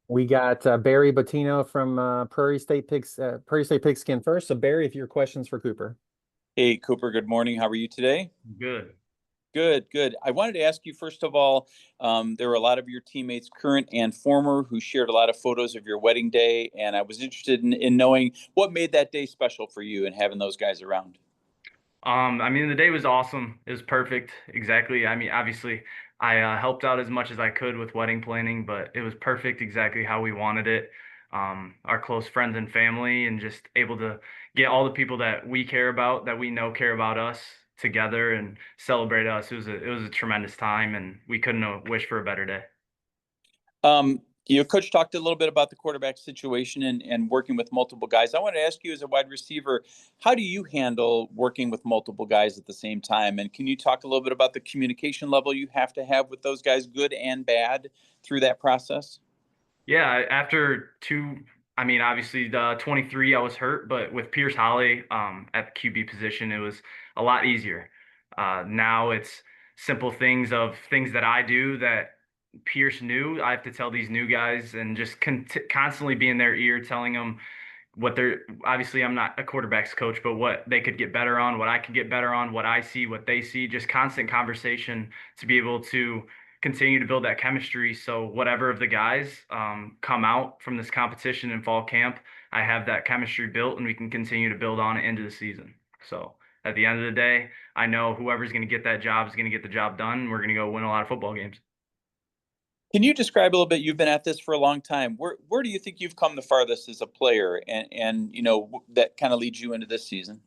We got Barry Bottino from Prairie State Pigskin first. So Barry, if your questions for Cooper. Hey, Cooper, good morning. How are you today? Good. Good, good. I wanted to ask you, first of all, there were a lot of your teammates, current and former, who shared a lot of photos of your wedding day, and I was interested in knowing what made that day special for you and having those guys around. The day was awesome. It was perfect. Exactly. Obviously, I helped out as much as I could with wedding planning, but it was perfect exactly how we wanted it. Our close friends and family, and just able to get all the people that we care about, that we know care about us, together and celebrate us. It was a tremendous time, and we couldn't have wished for a better day. Coach talked a little bit about the quarterback situation and working with multiple guys. I want to ask you, as a wide receiver, how do you handle working with multiple guys at the same time? And can you talk a little bit about the communication level you have to have with those guys, good and bad, through that process? Yeah, after obviously the 23, I was hurt, but with Pierce Holly at the QB position, it was a lot easier. Now it's simple things that I do that Pierce knew. I have to tell these new guys and just constantly be in their ear, telling them what they're obviously I'm not a quarterback's coach, but what they could get better on, what I could get better on, what I see, what they see, just constant conversation to be able to continue to build that chemistry. So whatever of the guys come out from this competition in fall camp, I have that chemistry built and we can continue to build on it into the season. So at the end of the day, I know whoever's going to get that job is going to get the job dwn, and we're going to go win a lot of football games. Can you describe a little bit? You've been at this for a long time. Where do you think you've come the farthest as a player, and that kind of leads you into this season?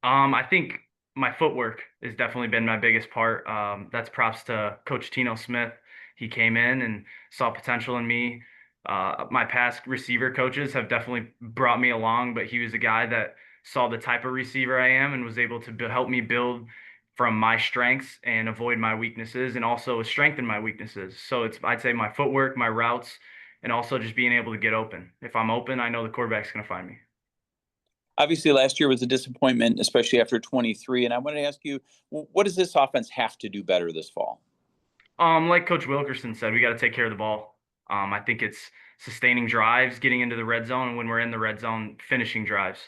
I think my footwork has definitely been my biggest part. That's props to Coach Tino Smith. He came in and saw potential in me. My past receiver coaches have definitely brought me along, but he was a guy that saw the type of receiver I am and was able to help me build from my strengths and avoid my weaknesses, and also strengthen my weaknesses. So I'd say my footwork, my routes, and also just being able to get open. If I'm open, I know the quarterback's going to find me. Obviously, last year was a disappointment, especially after 23. And I want to ask you, what does this offense have to do better this fall? Like Coach Wilkerson said, we got to take care of the ball. I think it's sustaining drives, getting into the red zone, and when we're in the red zone, finishing drives.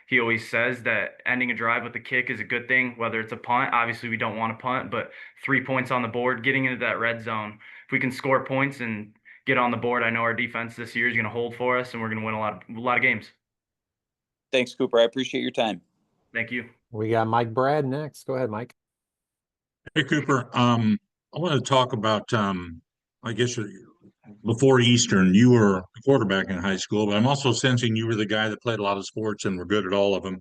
He always says that ending a drive with a kick is a good thing, whether it's a punt. Obviously, we don't want to punt, but 3 points on the board, getting into that red zone. If we can score points and get on the board, I know our defense this year is going to hold for us, and we're going to win a lot of games. Thanks, Cooper. I appreciate your time. Thank you. We got Mike Brad next. Go ahead, Mike. Hey Cooper, I want to talk about I guess before Eastern, you were a quarterback in high school, but I'm also sensing you were the guy that played a lot of sports and were good at all of them.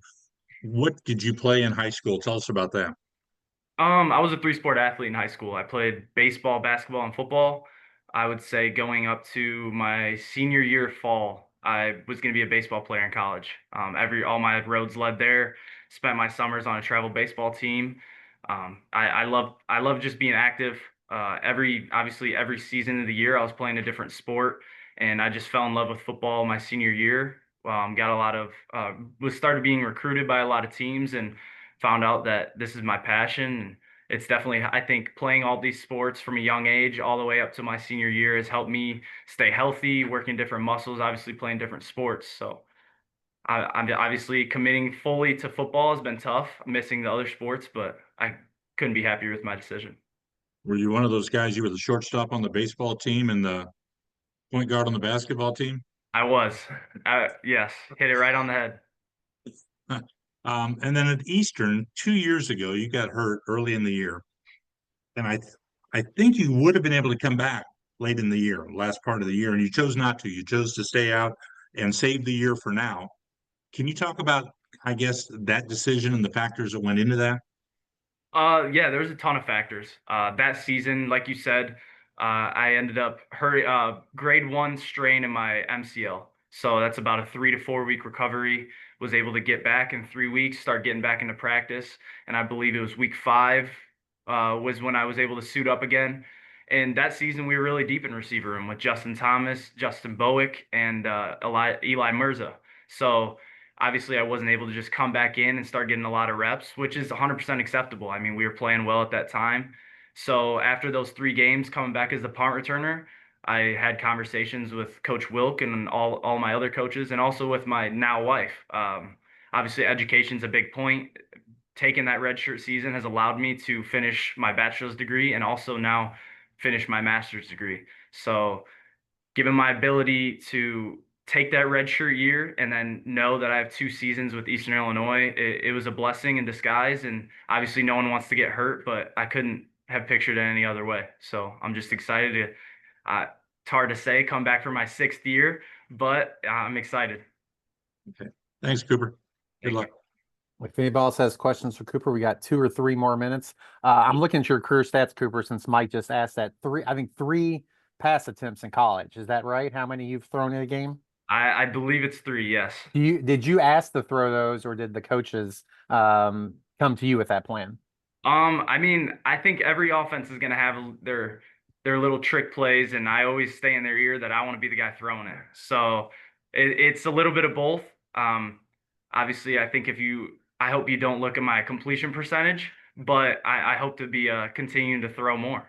What did you play in high school? Tell us about that. I was a three-sport athlete in high school. I played baseball, basketball, and football. I would say going up to my senior year of fall, I was going to be a baseball player in college. All my roads led there. Spent my summers on a travel baseball team. I love just being active. Every season of the year, I was playing a different sport, and I just fell in love with football my senior year. Got a lot of was started being recruited by a lot of teams, and found out that this is my passion. And it's definitely, I think, playing all these sports from a young age all the way up to my senior year has helped me stay healthy, working different muscles, obviously playing different sports. So I'm obviously committing fully to football has been tough, missing the other sports, but I couldn't be happier with my decision. Were you one of those guys? You were the shortstop on the baseball team and the point guard on the basketball team? I was, yes, hit it right on the head. And then at Eastern, 2 years ago, you got hurt early in the year, and I think you would have been able to come back late in the year, last part of the year, and you chose not to. You chose to stay out and save the year for now. Can you talk about, I guess, that decision and the factors that went into that? Yeah, there's a ton of factors. That season, like you said, I ended up grade 1 strain in my MCL. So that's about a 3 to 4 week recovery. Was able to get back in 3 weeks, start getting back into practice, and I believe it was week 5 was when I was able to suit up again. And that season, we were really deep in receiver room with Justin Thomas, Justin Bowick, and Eli Mirza. So obviously I wasn't able to just come back in and start getting a lot of reps, which is 100% acceptable. We were playing well at that time. So after those 3 games, coming back as the punt returner, I had conversations with Coach Wilk and all my other coaches, and also with my now wife. Obviously, education's a big point. Taking that redshirt season has allowed me to finish my bachelor's degree and also now finish my master's degree. So, given my ability to take that redshirt year and then know that I have 2 seasons with Eastern Illinois, it was a blessing in disguise. And obviously, no one wants to get hurt, but I couldn't have pictured it any other way. So I'm just excited to. It's hard to say, come back for my 6th year, but I'm excited. Okay. Thanks, Cooper. Good Thank luck. If anybody else has questions for Cooper, we got 2 or 3 more minutes. I'm looking at your career stats, Cooper, since Mike just asked that. I think 3 pass attempts in college. Is that right? How many you've thrown in a game? I believe it's 3, yes. Did you ask to throw those, or did the coaches come to you with that plan? I mean, I think every offense is gonna have their little trick plays, and I always stay in their ear that I want to be the guy throwing it. So it's a little bit of both. Obviously, I think I hope you don't look at my completion percentage, but I hope to be continuing to throw more.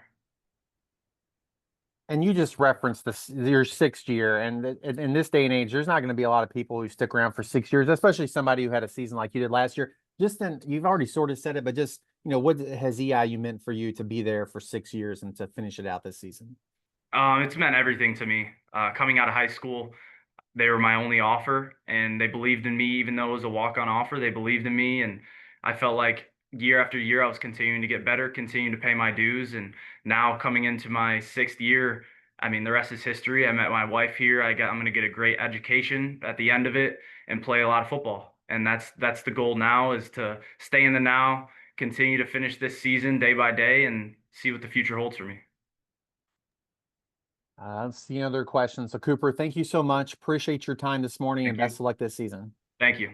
And you just referenced your 6th year, and in this day and age, there's not going to be a lot of people who stick around for 6 years, especially somebody who had a season like you did last year. You've already sort of said it, but just, what has EIU meant for you to be there for 6 years and to finish it out this season? It's meant everything to me. Coming out of high school, they were my only offer, and they believed in me. Even though it was a walk-on offer, they believed in me, and I felt like year after year I was continuing to get better, continuing to pay my dues. And now coming into my 6th year, I mean, the rest is history. I met my wife here. I'm going to get a great education at the end of it and play a lot of football. And that's the goal now, is to stay in the now, continue to finish this season day by day, and see what the future holds for me. I don't see other questions. So Cooper, thank you so much. Appreciate your time this morning, and best of luck this season. Thank you.